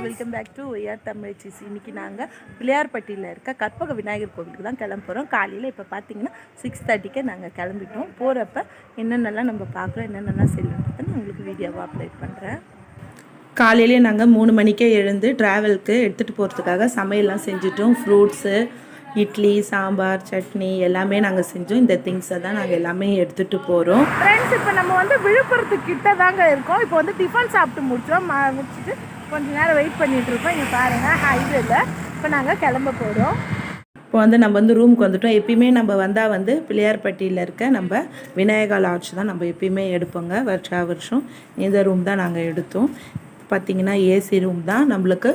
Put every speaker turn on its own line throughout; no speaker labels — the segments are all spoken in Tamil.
Welcome back to your Tamilchis. இன்றைக்கி நாங்கள் பிள்ளையார்பட்டியில் இருக்க கற்பக விநாயகர் கோவிலுக்கு தான் கிளம்புறோம். காலையில் இப்போ பார்த்தீங்கன்னா 6:30க்கு நாங்கள் கிளம்பிட்டோம். போகிறப்ப என்னென்னலாம் நம்ம பார்க்குறோம், என்னென்னலாம் செய்யணுன்றதை நான் உங்களுக்கு வீடியோவாக அப்லோட் பண்ணுறேன். காலையிலே நாங்கள் 3 மணிக்கே எழுந்து ட்ராவலுக்கு எடுத்துகிட்டு போகிறதுக்காக சமையல்லாம் செஞ்சுட்டோம். ஃப்ரூட்ஸு, இட்லி, சாம்பார், சட்னி எல்லாமே நாங்கள் செஞ்சோம். இந்த திங்ஸை தான் நாங்கள் எல்லாமே எடுத்துகிட்டு போகிறோம். ஃப்ரெண்ட்ஸ், இப்போ நம்ம விழுப்புரத்துக்கு கிட்ட தாங்க இருக்கோம். இப்போ டிஃபன் சாப்பிட்டு முடிச்சுட்டு கொஞ்ச நேரம் வெயிட் பண்ணிட்டு இருக்கோம். இங்கே பாருங்கள், ஹைவேல இப்போ நாங்கள் கிளம்ப போகிறோம். இப்போ நம்ம ரூமுக்கு வந்துட்டோம். எப்பயுமே நம்ம வந்தால் பிள்ளையார்பட்டியில் இருக்க நம்ம விநாயகா லாட்ஜ் தான் நம்ம எப்பயுமே எடுப்போங்க. வருஷம் இந்த ரூம் தான் நாங்கள் எடுத்தோம். பார்த்திங்கன்னா ஏசி ரூம் தான். நம்மளுக்கு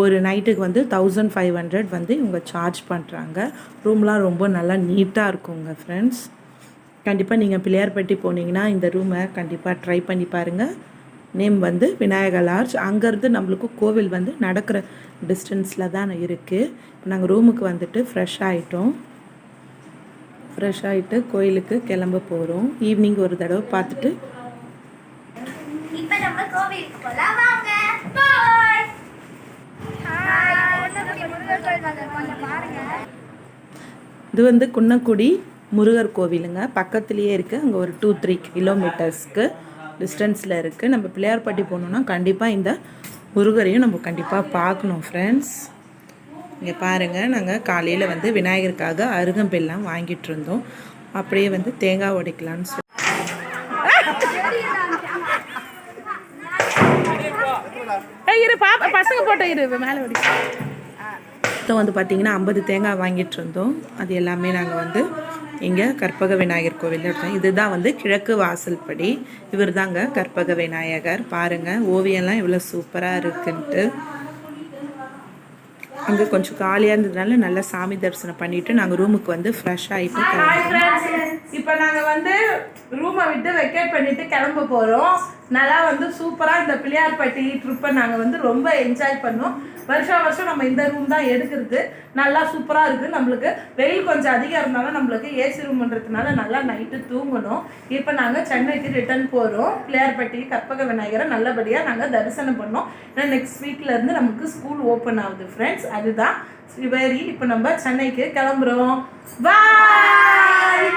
ஒரு நைட்டுக்கு 1500 இவங்க சார்ஜ் பண்ணுறாங்க. ரூம்லாம் ரொம்ப நல்லா நீட்டாக இருக்குங்க ஃப்ரெண்ட்ஸ். கண்டிப்பாக நீங்கள் பிள்ளையார்பட்டி போனீங்கன்னா இந்த ரூமை கண்டிப்பாக ட்ரை பண்ணி பாருங்கள். Name Vinayaka lodge. அங்கேருந்து நம்மளுக்கு கோவில் நடக்கிற டிஸ்டன்ஸில் தான் இருக்குது. இப்போ நாங்கள் ரூமுக்கு ஃப்ரெஷ் ஆகிட்டோம். ஃப்ரெஷ் ஆகிட்டு கோயிலுக்கு கிளம்ப போகிறோம். ஈவினிங் ஒரு தடவை பார்த்துட்டு இது குன்னக்குடி முருகர் கோவிலுங்க. பக்கத்துலேயே இருக்குது. அங்கே ஒரு 2-3 கிலோமீட்டர்ஸ்க்கு டிஸ்டன்ஸில் இருக்குது. நம்ம பிள்ளையார்பட்டி போகணுன்னா கண்டிப்பாக இந்த முருகரையும் நம்ம கண்டிப்பாக பார்க்கணும் ஃப்ரெண்ட்ஸ். இங்கே பாருங்கள், நாங்கள் காலையில் விநாயகருக்காக அருகம்பெல்லாம் வாங்கிட்டு இருந்தோம். அப்படியே தேங்காய் உடைக்கலான்னு சொல்லி பசங்க போட்டோ மேலே பார்த்தீங்கன்னா 50 தேங்காய் வாங்கிட்டு இருந்தோம். அது எல்லாமே நாங்கள் இங்கே கற்பக விநாயகர் கோவில் எடுத்தோம். இதுதான் கிழக்கு வாசல் படி. இவர் தாங்க கற்பக விநாயகர். பாருங்கள், ஓவியம்லாம் இவ்வளோ சூப்பராக இருக்குன்ட்டு. அங்கே கொஞ்சம் காலியாக இருந்ததுனால நல்லா சாமி தரிசனம் பண்ணிவிட்டு நாங்கள் ரூமுக்கு ஃப்ரெஷ் ஆகிட்டு இப்போ நாங்கள் ரூமை விட்டு வெக்கேட் பண்ணிவிட்டு கிளம்ப போகிறோம். நல்லா சூப்பராக இந்த பிள்ளையார்பட்டி ட்ரிப்பை நாங்கள் ரொம்ப என்ஜாய் பண்ணோம். வருஷம் நம்ம இந்த ரூம் தான் எடுக்கிறது. நல்லா சூப்பராக இருக்குது. நம்மளுக்கு வெயில் கொஞ்சம் அதிகம் இருந்தாலும் நம்மளுக்கு ஏசி ரூம்ன்றதுனால நல்லா நைட்டு தூங்கணும். இப்போ நாங்கள் சென்னைக்கு ரிட்டர்ன் போகிறோம். பிள்ளையார்பட்டி கற்பக விநாயகரை நல்லபடியாக நாங்கள் தரிசனம் பண்ணோம். ஏன்னா நெக்ஸ்ட் வீக்லேருந்து நமக்கு ஸ்கூல் ஓப்பன் ஆகுது ஃப்ரெண்ட்ஸ். அதுதான் இப்போ நம்ம சென்னைக்கு கிளம்புறோம். பாய்.